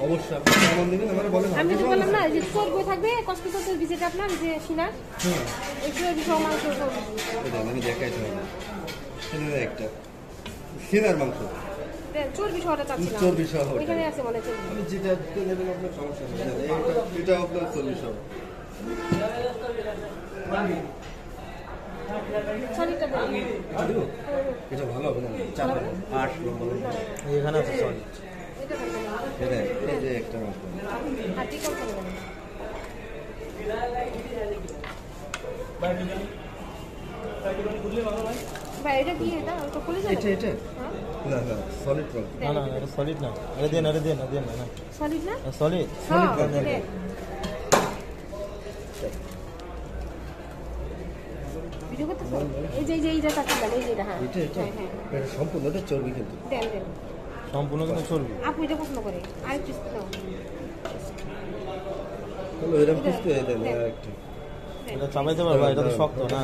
অবশ্যই আপনি কেমন দিবেন আমারে বলেন। আমি তো বললাম না যে চর্বি থাকবে কষ্ট করতে ভিজিট আপনার যে সিনা এই চর্বি সহ মাংস সব এটা আমি দেখাইতে হবে এটা একটা সিনার মাংস চর্বি সহটা চাচ্ছিলাম চর্বি সহ ওইখানে আছে মনে চর্বি আমি যেটা নেবেন আপনার সমস্যা নেই এটা আপনার চর্বি সহ সলিডটা দেন এটা ভালো হবে না চাপ 8 নম্বর এখানে আছে সলিড এটা দেন এটা এই যে একটা মাংস হাতি কম করবেন ভাই এটা কি এটা তো খুলে যাবে এটা না না সলিড না না এটা সলিড না আরে দেন না সলিড না সলিড দেন ভিডিও করতেছ এই যে এইটা চাচ্ছিলাম এই যে এটা হ্যাঁ এটা এটা সম্পূর্ণ এটা চর্বি কিন্তু দেন সম্পূর্ণ কিন্তু চর্বি আপু এটা পছন্দ করে আরেক পিস দাও তাহলে এরকম পিস তো দেন একটা এটা চাপাইতে পারবা এটা তো শক্ত না